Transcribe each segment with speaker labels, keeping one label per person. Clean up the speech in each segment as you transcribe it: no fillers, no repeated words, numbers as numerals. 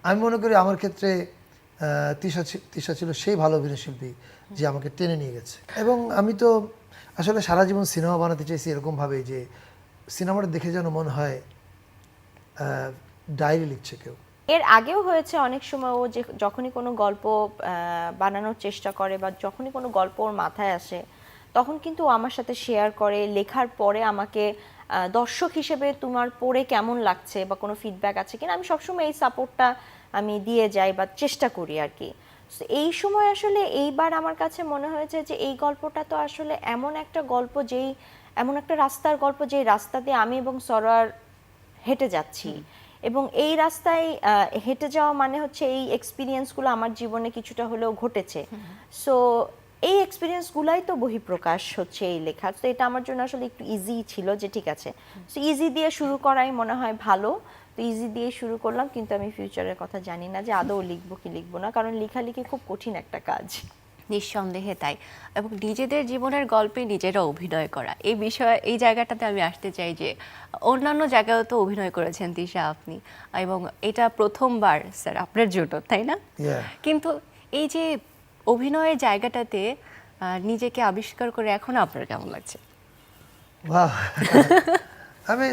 Speaker 1: আমি মনে করি আমার ক্ষেত্রে তিশা ছিল সেই ভালো অভিনয়শিল্পী যে আমাকে টেনে নিয়ে গেছে। এবং আমি তো আসলে সারা জীবন সিনেমা বানাতে চাইছি এরকমভাবে যে সিনেমাটা দেখে যেন মনে হয় ডায়েরি লিখছে কেউ।
Speaker 2: এর আগেও হয়েছে অনেক সময় ও যে যখনই কোনো গল্প বানানোর চেষ্টা করে বা যখনই কোনো গল্প ওর মাথায় আসে তখন কিন্তু ও আমার সাথে শেয়ার করে, লেখার পরে আমাকে দর্শক হিসেবে তোমার পড়ে কেমন লাগছে বা কোনো ফিডব্যাক আছে কিনা, আমি সবসময় এই সাপোর্টটা আমি দিয়ে যাই বা চেষ্টা করি আর কি। এই সময় আসলে এইবার আমার কাছে মনে হয়েছে যে এই গল্পটা তো আসলে এমন একটা গল্প, যেই এমন একটা রাস্তার গল্প যেই রাস্তা দিয়ে আমি এবং সরোয়ার হেঁটে যাচ্ছি, এবং এই রাস্তায় হেঁটে যাওয়া মানে হচ্ছে এই এক্সপিরিয়েন্সগুলো আমার জীবনে কিছুটা হলেও ঘটেছে। সো এই এক্সপিরিয়েন্সগুলাই তো বহিঃপ্রকাশ হচ্ছে এই লেখা। তো এটা আমার জন্য আসলে একটু ইজি ছিল যে ঠিক আছে, সো ইজি দিয়ে শুরু করাই মনে হয় ভালো। তো ইজি দিয়ে শুরু করলাম, কিন্তু আমি ফিউচারের কথা জানি না যে আদৌ লিখবো কি লিখবো না, কারণ লেখালেখি খুব কঠিন একটা কাজ।
Speaker 3: নিঃসন্দেহে তাই। এবং নিজেদের জীবনের গল্পে নিজেরা অভিনয় করা, এই বিষয়ে এই জায়গাটাতে আমি আসতে চাই যে অন্যান্য জায়গায়ও তো অভিনয় করেছেন তিশা আপনি, এবং এটা প্রথমবার স্যার আপনার জন্য, তাই না? কিন্তু এই যে অভিনয়ের জায়গাটাতে নিজেকে আবিষ্কার করে এখন আপনার কেমন লাগছে?
Speaker 1: আমি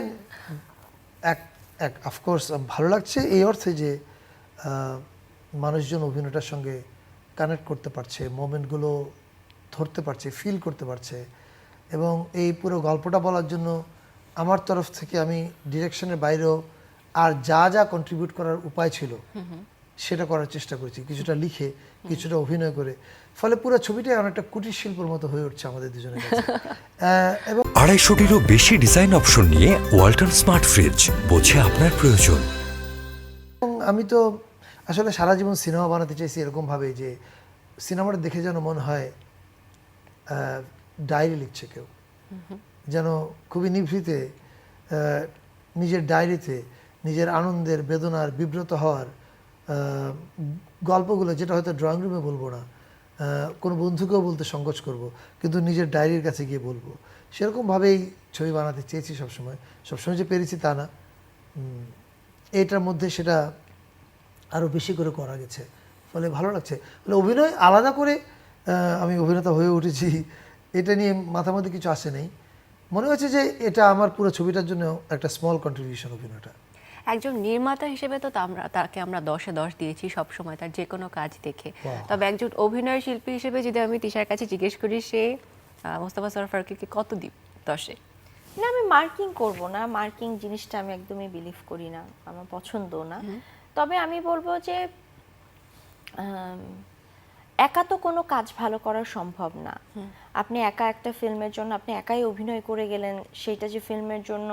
Speaker 1: অফকোর্স ভালো লাগছে এই অর্থে যে মানুষজন অভিনয়টার সঙ্গে কানেক্ট করতে পারছে, মোমেন্টগুলো ধরতে পারছে, ফিল করতে পারছে। এবং এই পুরো গল্পটা বলার জন্য আমার তরফ থেকে আমি ডিরেকশনের বাইরেও আর যা যা কন্ট্রিবিউট করার উপায় ছিল সেটা করার চেষ্টা করেছি, কিছুটা লিখে কিছুটা অভিনয় করে। ফলে পুরো ছবিটাই অনেকটা কুটির শিল্পের মতো হয়ে উঠছে আমাদের দুজনের কাছে। এবং
Speaker 4: 250-টিরও বেশি ডিজাইন অপশন নিয়ে ওয়ালটন স্মার্ট ফ্রিজ, বোঝে আপনার প্রয়োজন।
Speaker 1: আমি তো আসলে সারা জীবন সিনেমা বানাতে চাইছি এরকমভাবে যে সিনেমাটা দেখে যেন মনে হয় ডায়েরি লিখছে কেউ, যেন খুবই নিভৃতে নিজের ডায়েরিতে নিজের আনন্দের, বেদনার, বিব্রত হওয়ার গল্পগুলো, যেটা হয়তো ড্রয়িং রুমে বলবো না, কোনো বন্ধুকেও বলতে সংকোচ করব, কিন্তু নিজের ডায়েরির কাছে গিয়ে বলবো, সেরকমভাবেই ছবি বানাতে চেয়েছি সবসময়। সবসময় যে পেরেছি তা না, এটার মধ্যে সেটা আরও বেশি করে করা গেছে, ফলে ভালো লাগছে। ফলে অভিনয় আলাদা করে আমি অভিনেতা হয়ে উঠেছি এটা নিয়ে মাথার মধ্যে কিছু আসে নেই। মনে হচ্ছে যে এটা আমার পুরো ছবিটার জন্য একটা স্মল কন্ট্রিবিউশন অভিনয়টা।
Speaker 3: একজন নির্মাতা হিসেবে তো তাকে আমরা 10-এ 10 দিয়েছি সবসময় তার যে কোনো কাজ দেখে। তবে একজন অভিনয় শিল্পী হিসেবে যদি আমি তিশার কাছে জিজ্ঞেস করি, সে মোস্তফা সরোয়ার ফারুকীকে কত দিব 10-এ?
Speaker 2: না, আমি মার্কিং করব না, মার্কিং জিনিসটা আমি একদমই বিলিভ করি না, আমার পছন্দ না। তবে আমি বলবো যে একা তো কোনো কাজ ভালো করা সম্ভব না। আপনি একা একটা ফিল্মের জন্য আপনি একাই অভিনয় করে গেলেন, সেটা যে ফিল্মের জন্য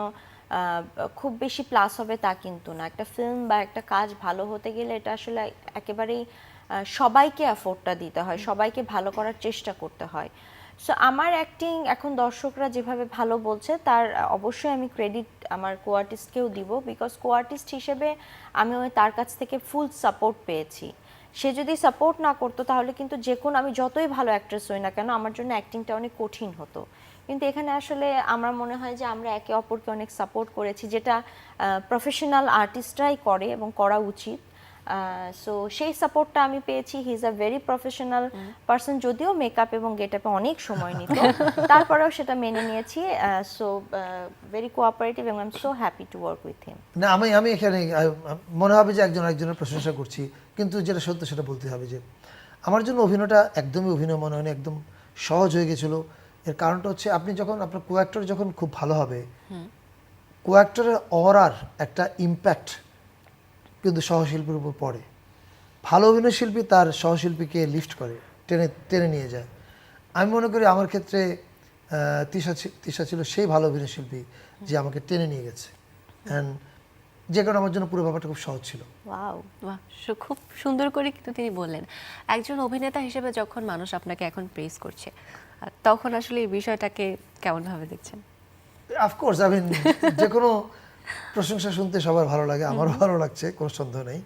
Speaker 2: খুব বেশি প্লাস হবে তা কিন্তু না। একটা ফিল্ম বা একটা কাজ ভালো হতে গেলে এটা আসলে একেবারেই সবাইকে এফোর্টটা দিতে হয়, সবাইকে ভালো করার চেষ্টা করতে হয়। সো আমার অ্যাক্টিং এখন দর্শকরা যেভাবে ভালো বলছে তার অবশ্যই আমি ক্রেডিট আমার কো আর্টিস্টকেও দিব, বিকজ কো আর্টিস্ট হিসেবে আমি তার কাছ থেকে ফুল সাপোর্ট পেয়েছি। সে যদি সাপোর্ট না করতো তাহলে কিন্তু যে কোনো, আমি যতই ভালো অ্যাক্ট্রেস হই না কেন, আমার জন্য অ্যাক্টিংটা অনেক কঠিন হতো। কিন্তু এখানে আসলে আমার মনে হয় যে আমরা একে অপরকে অনেক সাপোর্ট করেছি, যেটা প্রফেশনাল আর্টিস্টরাই করে এবং করা উচিত। সো সেই সাপোর্টটা আমি পেয়েছি। He is a very professional person, যদিও মেকআপ এবং গেটআপে অনেক সময় নিত, তারপরেও সেটা মেনে নিয়েছি। সো ভেরি কোঅপারেটিভ এবং I am so happy to work with him.
Speaker 1: না, আমি এখানে মনে হবে যে একজনের প্রশংসা করছি, কিন্তু যেটা সত্য সেটা বলতে হবে যে আমার জন্য অভিনয়টা একদমই অভিনয় মনে হয়নি, একদম সহজ হয়ে গেছিলো। এর কারণটা হচ্ছে আপনি যখন আপনার কো অ্যাক্টর যখন খুব ভালো হবে, কো অ্যাক্টরের অরার একটা ইম্প্যাক্ট কিন্তু সহশিল্পীর উপর পড়ে। ভালো অভিনয়শিল্পী তার সহশিল্পীকে লিফট করে, টেনে নিয়ে যায়। আমি মনে করি আমার ক্ষেত্রে তিশা ছিল সেই ভালো অভিনয়শিল্পী যে আমাকে টেনে নিয়ে গেছে, অ্যান্ড যে কারণে আমার জন্য পুরো ব্যাপারটা খুব সহজ ছিল।
Speaker 3: ওয়াও, খুব সুন্দর করে কিন্তু তিনি বললেন। একজন অভিনেতা হিসেবে যখন মানুষ আপনাকে এখন প্রেজ করছে, তখন আসলে এই বিষয়টাকে কেমনভাবে দেখছেন?
Speaker 1: অফকোর্স, যে কোনো প্রশংসা শুনতে সবার ভালো লাগে, আমারও ভালো লাগছে, কোনো সন্দেহ নেই।